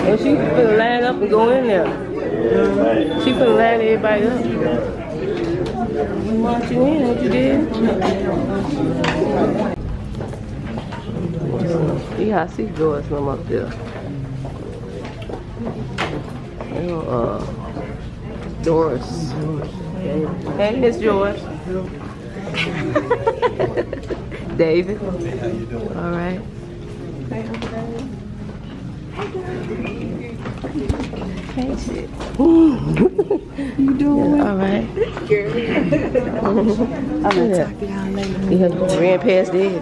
And she finna line up and go in there. She finna line everybody up. You march you in, what you did? See how I see George from up there. Doris. Hey, Miss George. David. Hey, how you doing? All right. Hey, shit. You doing? Yeah, all right. I'm gonna talk to y'all later. You ran past Daddy.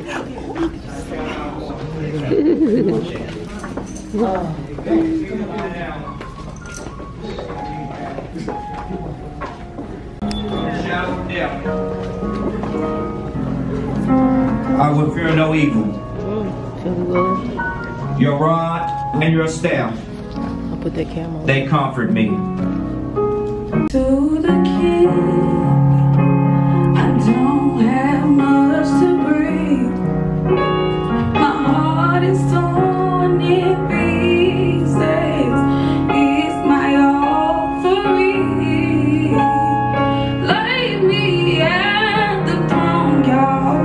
I will fear no evil. Your rod and your staff, I'll put that camera on. they comfort me. To the King, I don't have much to bring. My heart is torn in pieces. It's my offering. Lay me at the throne, y'all.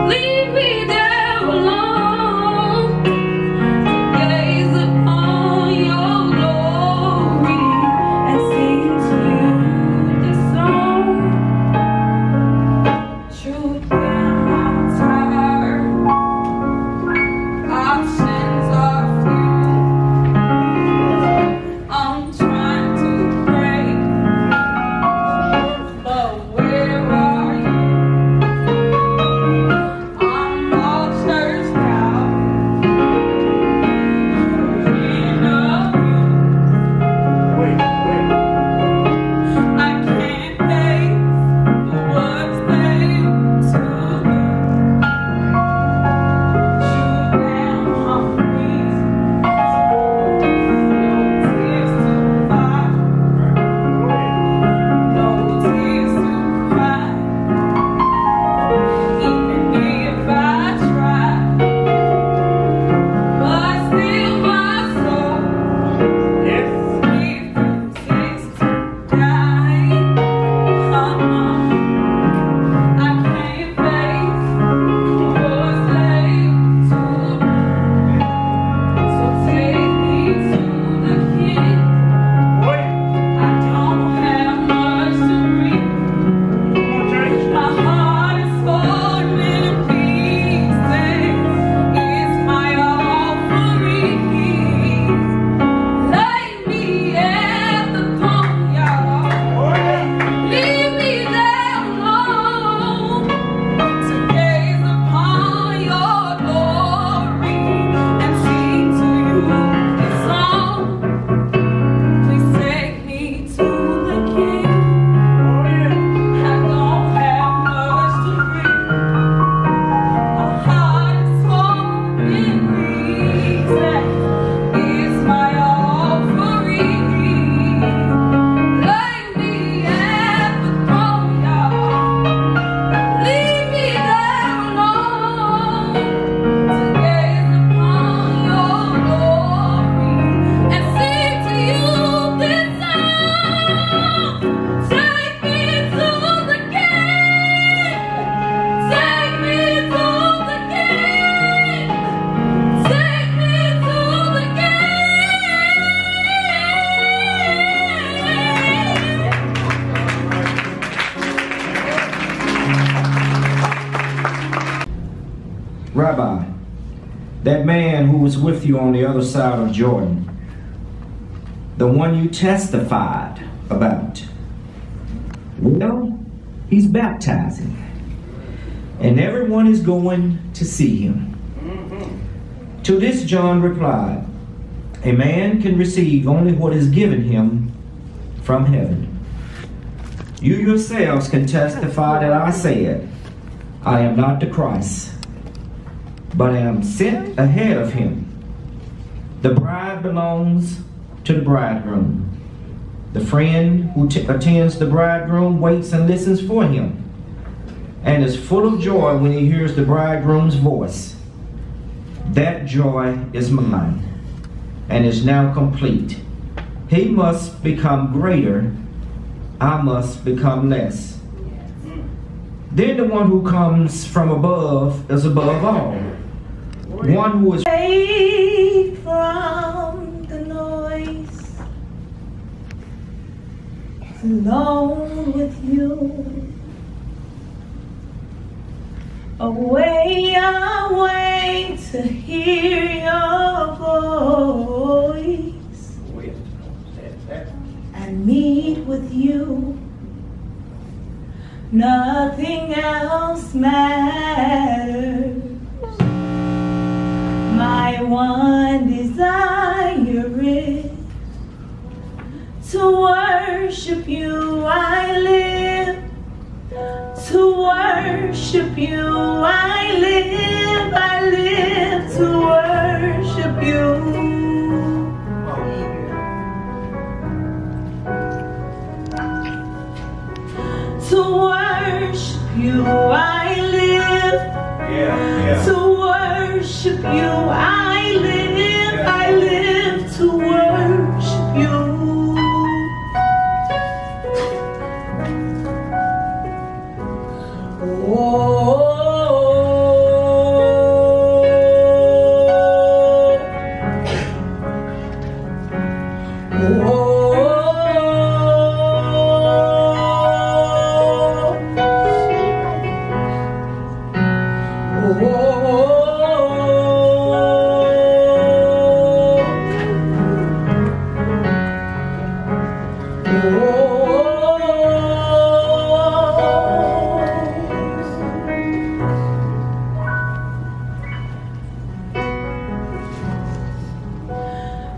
Leave me there alone. Gaze upon your glory and sing to you this song. Truth that I'm tired. Options are few. I'm trying to pray, but where are you? I'm all church out. In of you. I can't face what's there to do. Shoot down hungry. No tears to cry. No tears to cry. Even if I try. But still my soul refuses to die. I can't face what's left to do. So take me to the King. I don't have much to bring. My heart is torn in pieces. It's my offering. Lay me at the throne, y'all. Leave me there alone to gaze upon your glory and sing to you this song. Please take me to the King. I don't have much to bring. My heart is torn in pieces. It's my offering. Lay me at the throne, y'all. Leave me there alone to gaze upon your glory and sing to you this song. Take me to the King. Take me to the King. Take me to the Rabbi, that man who was with you on the other side of Jordan, the one you testified about, well, he's baptizing, and everyone is going to see him. To this John replied, a man can receive only what is given him from heaven. You yourselves can testify that I said, I am not the Christ, but I am sent ahead of him. The bride belongs to the bridegroom. The friend who attends the bridegroom waits and listens for him. and is full of joy when he hears the bridegroom's voice. That joy is mine and is now complete. He must become greater, I must become less. Then the one who comes from above is above all. One who is away from the noise, alone with you. Away, away to hear your voice and meet with you. Nothing else matters. My one desire is to worship you. I live to worship you. I live to worship you. To worship you, I live. To worship you, I live to worship you.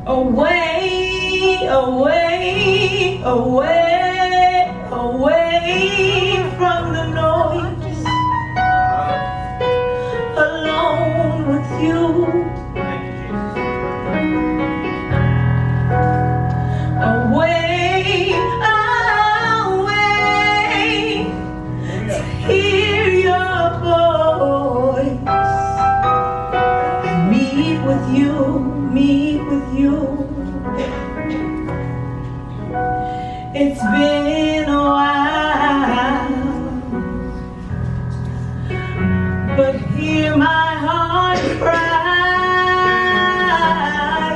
Away, away, away, away from the noise, alone with you. Away, away to hear your voice and meet with you. Meet with you. It's been a while, but hear my heart cry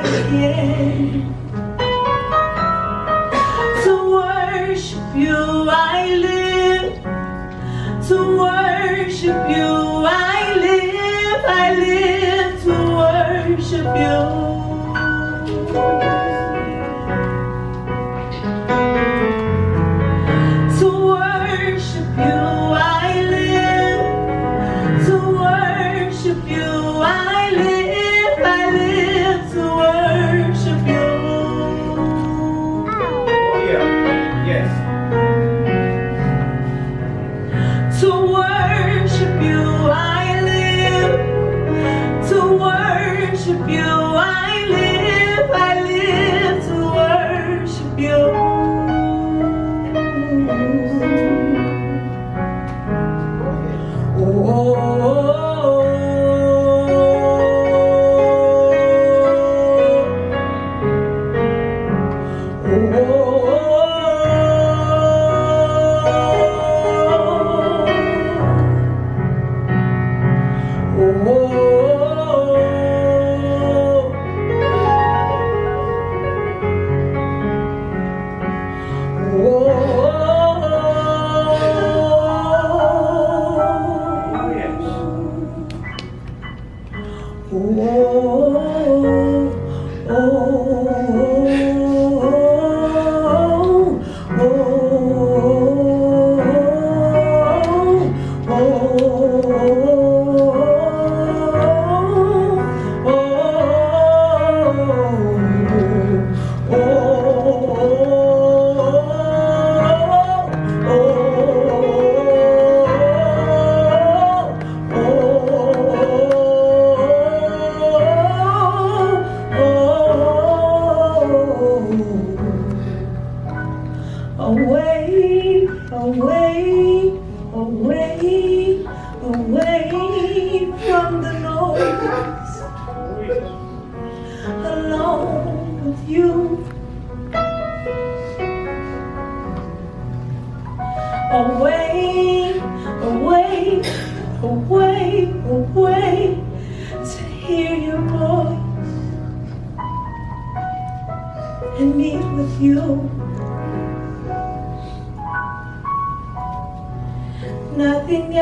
again. To worship you I live, to worship you I live to worship you. To worship you I live, to worship you I live to worship you. Oh yeah, yes. To worship you I live, to worship you I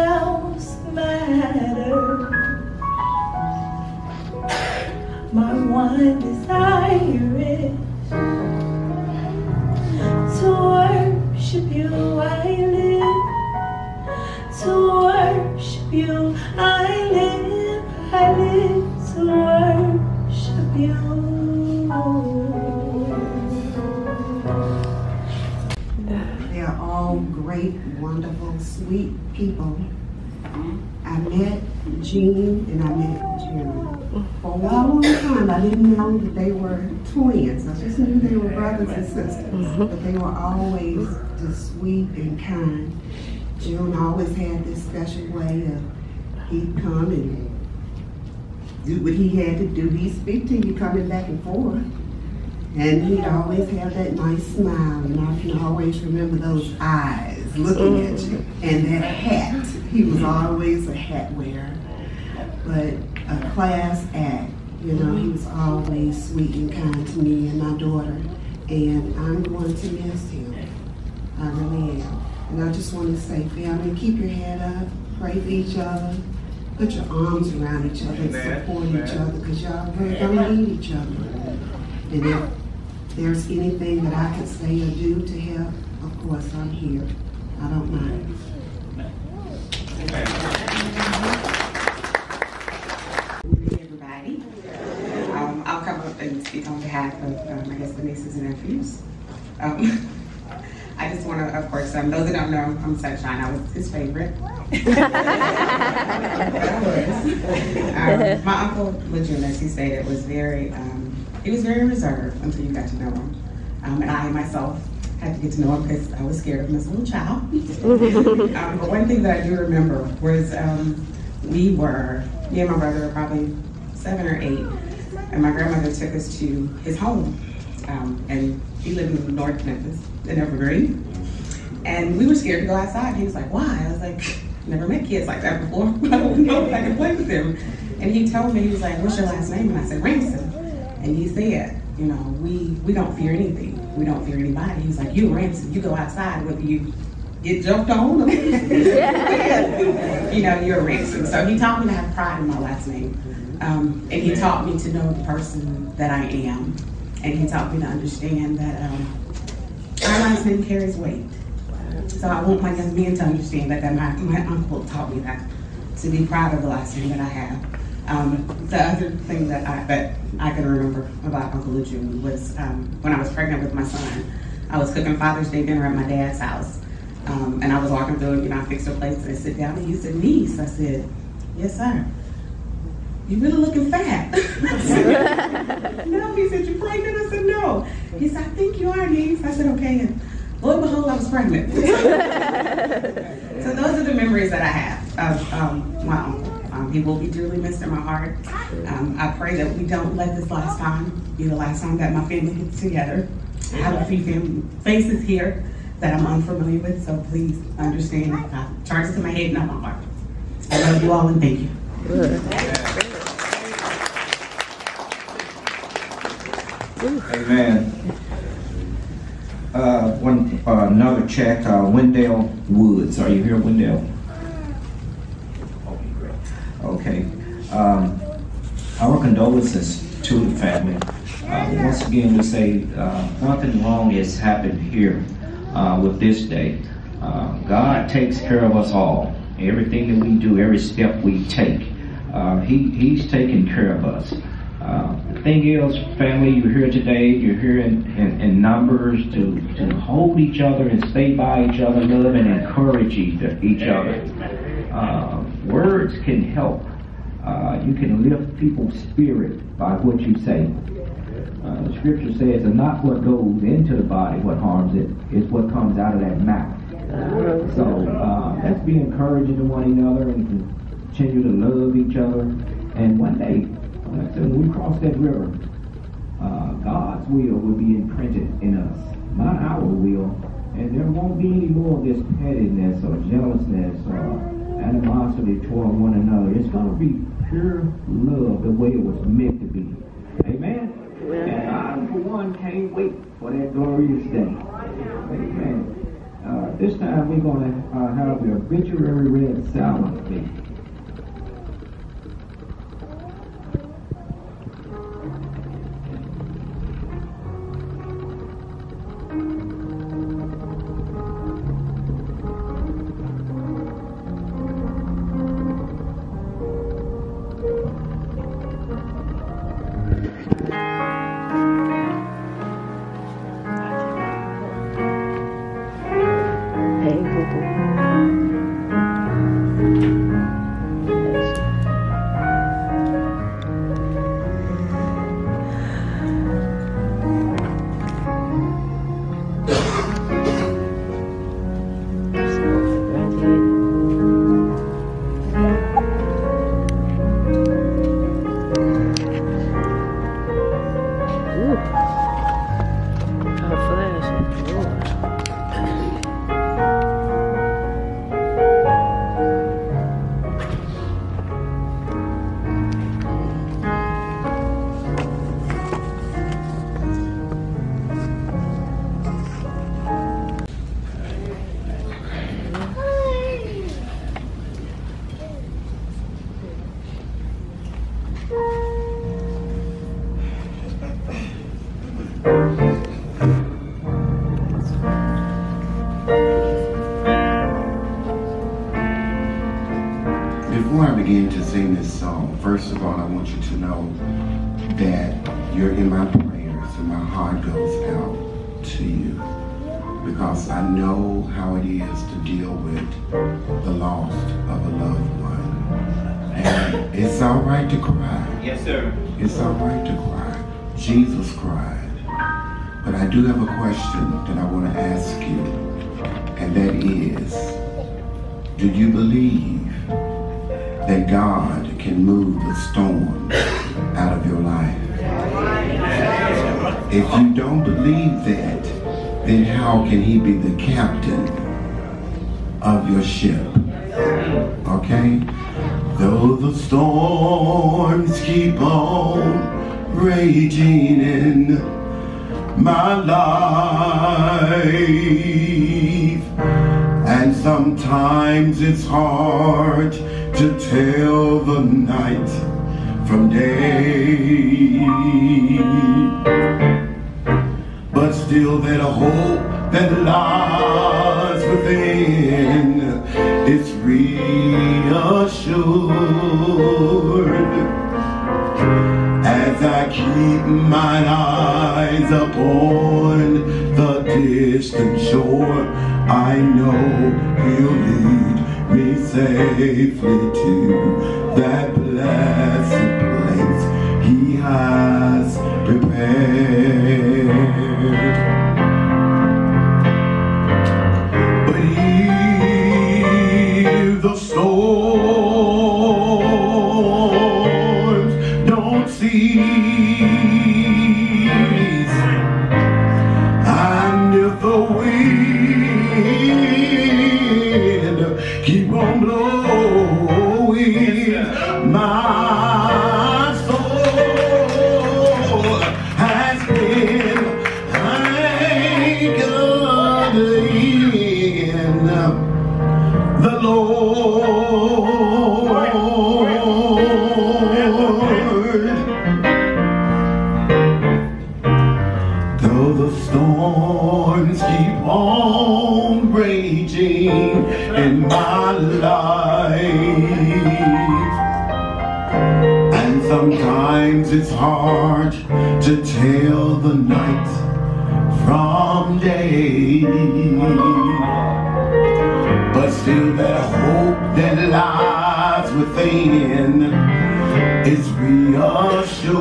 else matters. My one desire is to worship you. I live to worship you. I live to worship you. They are all great, wonderful, sweet people. I met Jean and I met Jim. For a long time, I didn't know that they were twins. I just knew they were brothers and sisters. But they were always just sweet and kind. June always had this special way of, he'd come and do what he had to do. He'd speak to you coming back and forth. And he'd always have that nice smile, and I can always remember those eyes looking at you. And that hat, he was always a hat wearer, but a class act. You know, he was always sweet and kind to me and my daughter, and I'm going to miss him. I really am. And I just want to say, family, keep your head up, pray for each other, put your arms around each other and support each other, because y'all really don't need each other. And if there's anything that I could say or do to help, of course I'm here. I don't mind. Everybody, I'll come up and speak on behalf of, I guess, the nieces and nephews. I just want to, of course, those that don't know, I'm Sunshine. I was his favorite. My uncle, Lejeune, as he stated, was very, he was very reserved until you got to know him. And I myself had to get to know him because I was scared of him as a little child. But one thing that I do remember was me and my brother were probably 7 or 8, and my grandmother took us to his home. And he lived in North Memphis, in Evergreen. And we were scared to go outside. He was like, why? I was like, never met kids like that before. I don't know if I can play with them. And he told me, he was like, what's your last name? And I said, Ransom. And he said, you know, we don't fear anything. We don't fear anybody. He was like, you Ransom, you go outside, whether you get jumped on, you know, you're a Ransom. So he taught me to have pride in my last name. And he taught me to know the person that I am. And he taught me to understand that our last name carries weight. So I want my young men to understand that my uncle taught me that, to be proud of the last name that I have. The other thing that I can remember about Uncle Lejeune was when I was pregnant with my son, I was cooking Father's Day dinner at my dad's house. And I was walking through, you know, I fixed her plates and I sit down and he said, niece. I said, yes, sir. You really looking fat. No, he said, you pregnant? I said, no. He said, I think you are, niece. I said, okay. And lo and behold, I was pregnant. So those are the memories that I have of my uncle. He will be dearly missed in my heart. I pray that we don't let this last time be the last time that my family gets together. I have a few family faces here that I'm unfamiliar with, so please understand. Charge it to my head, not my heart. I love you all and thank you. Amen. Another check, Wendell Woods. Are you here, Wendell? Okay. Our condolences to the family. Once again, we say nothing wrong has happened here with this day. God takes care of us all. Everything that we do, every step we take, He's taking care of us. The thing is, family, you're here today, you're here in numbers to hold each other and stay by each other, love and encourage each other. Words can help. You can lift people's spirit by what you say. The scripture says, and not what goes into the body what harms it, it's what comes out of that mouth. So let's be encouraging to one another and continue to love each other. And one day, when we cross that river, God's will be imprinted in us, not our will. And there won't be any more of this pettiness or jealousness or animosity toward one another. It's going to be pure love the way it was meant to be. Amen? And I, for one, can't wait for that glorious day. Amen. This time we're going to have the obituary read silently. Hey, boo-boo. Before I begin to sing this song, first of all, I want you to know that you're in my prayers and my heart goes out to you, because I know how it is to deal with the loss of a loved one. And it's all right to cry. Yes, sir. It's all right to cry. Jesus cried. But I do have a question that I want to ask you, and that is, do you believe that God can move the storm out of your life? If you don't believe that, then how can he be the captain of your ship? Okay? Though the storms keep on raging in my life, and sometimes it's hard to tell the night from day, but still that hope that lies within is reassured as I keep my eyes upon the distant shore. I know he'll lead me safely to that blessed place he has prepared. But if the storms don't cease, and if the wind keep on blowing, my soul has been anchored in the Lord. Though the storms keep on raging in my life, and sometimes it's hard to tell the night from day, but still that hope that lies within is reassured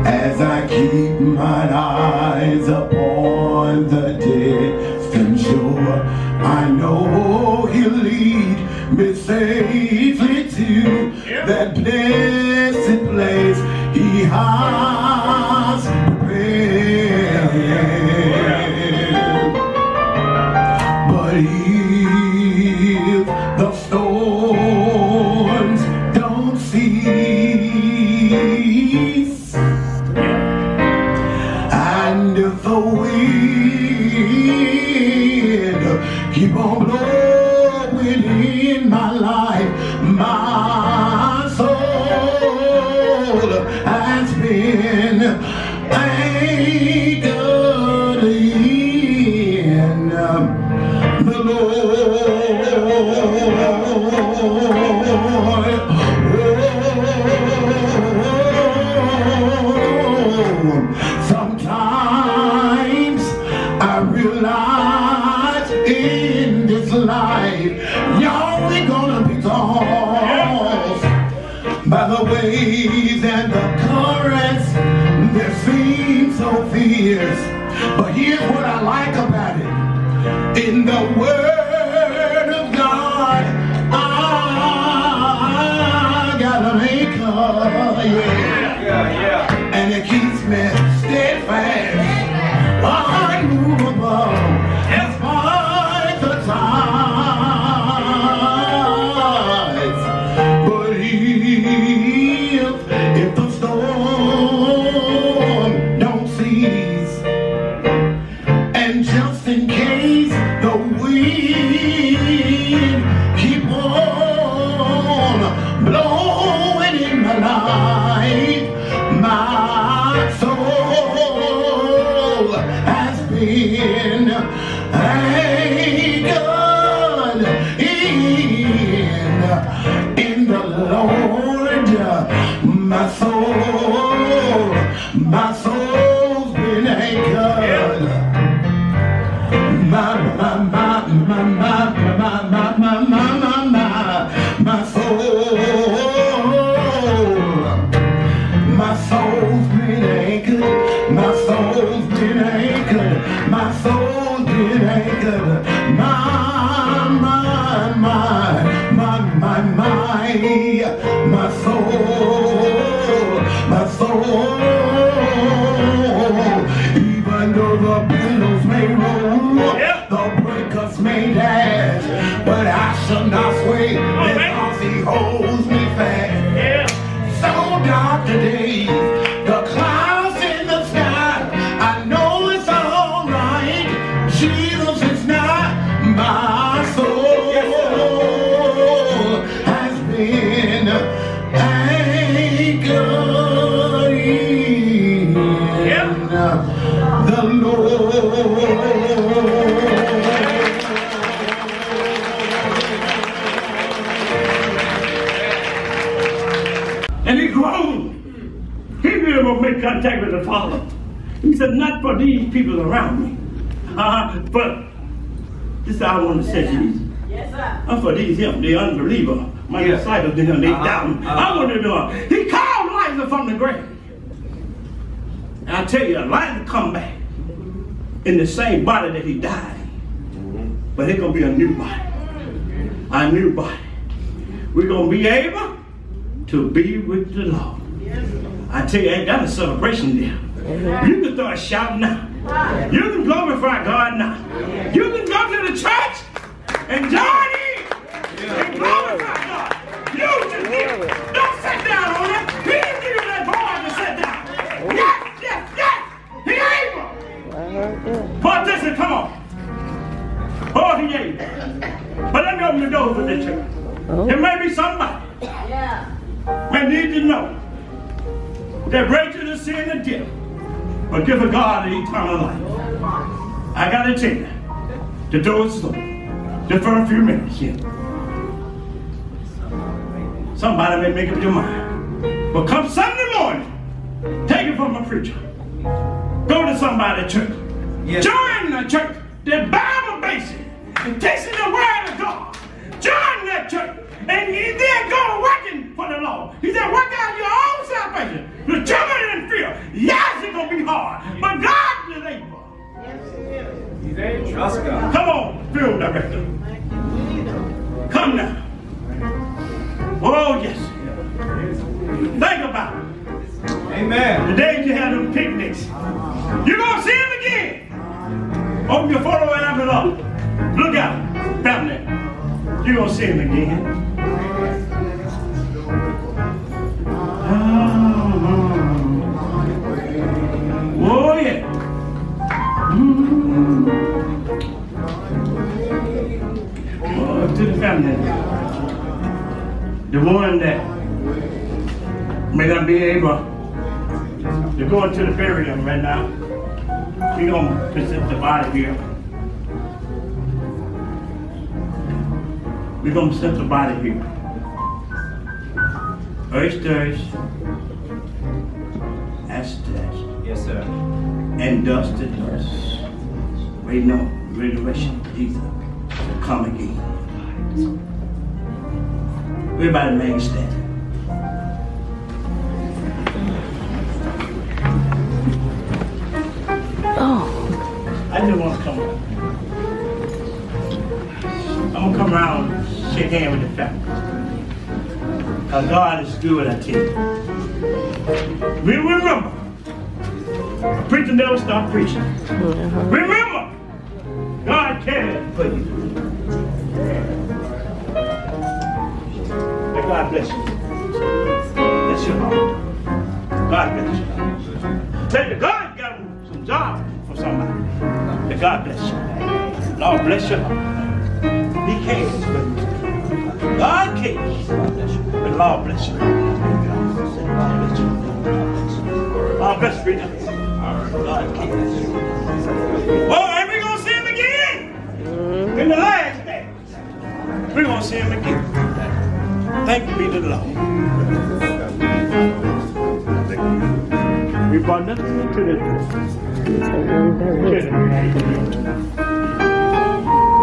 as I keep my eyes upon the distant shore. I know he'll lead me safely to that blessed place he has prepared. But if the storms don't cease, and if the wind flowing in my life. My soul has been anchored in the Lord. Sometimes I realize in this life, y'all, we're gonna be tossed by the waves and the currents that seem so fierce. But here's what I like about it. In the Word of God, I got an anchor, and it keeps me steadfast, unmovable, despite the tides. But if the storm don't cease, and just in case the wind keep on blowing in my life, my soul has been anchored in the Lord. My soul's been anchored. My soul's been anchored. My soul's been anchored. My soul's been anchored. My soul. Even though the billows may roll, the breakers may dash, but I shall not sway because He holds me fast. So dark the days, the clouds in the sky, I know it's all right. Jesus is not. My soul has been anchored in the Lord. And he groaned. He didn't able to make contact with the Father. He said, not for these people around me, but this is how I want to say to you. Yes, sir. I'm for these him, the unbeliever. My disciples did him, they doubt him. I want to know. He called Lazarus from the grave. And I tell you, Lazarus come back in the same body that he died in. But it's going to be a new body. A new body. We're going to be able to be with the Lord. I tell you, that's a celebration there. You can start shouting now. You can glorify God now. You can go to the church and join in and glorify God. You just don't sit down on it. He didn't give you that boy to sit down. Yes. He able. But listen, come on. Oh, he able. But let me open the door for this church. There may be somebody may need to know that Rachel is sin and death, but give a God an eternal life. I got to tell you, the door is slow. Just for a few minutes here. Somebody may make up your mind. But come Sunday morning, take it from a preacher. Go to somebody's church. Join the church. The Bible basic. And teaching the word of God. Join that church. And then go working for the Lord. He said, work out your own salvation. The children in fear. Yes, it's going to be hard. But God is able. He's able. Trust God. Come on, field director. Come now. Oh, yes. Think about it. Amen. The days you had them picnics. You're going to see them again. Open your photo album up. Look out, family. You're going to see them again. Oh, yeah. to the family. The one that may not be able to go into the burial right now. We're going to present the body here. We're going to present the body here. Earth stirs, ash to ash. Yes, sir. And dust to dust. Waiting on the resurrection of Jesus to come again. Everybody remain standing. Oh. I just want to come around. I'm going to come around and shake hands with the family. Because God is good, I tell you. We remember, a preacher never stopped preaching. Remember, God cares for you. May God bless you. Bless your heart. God bless you. Say that God got some job for somebody. May God bless you. Lord bless your heart. He cares for you. God cares. But Lord bless you. Lord bless you. Lord bless you. God cares. Oh, and we're going to see him again. In the last days. We're going to see him again. Thank you be to the Lord. We brought nothing to this.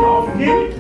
Lord, forgive me.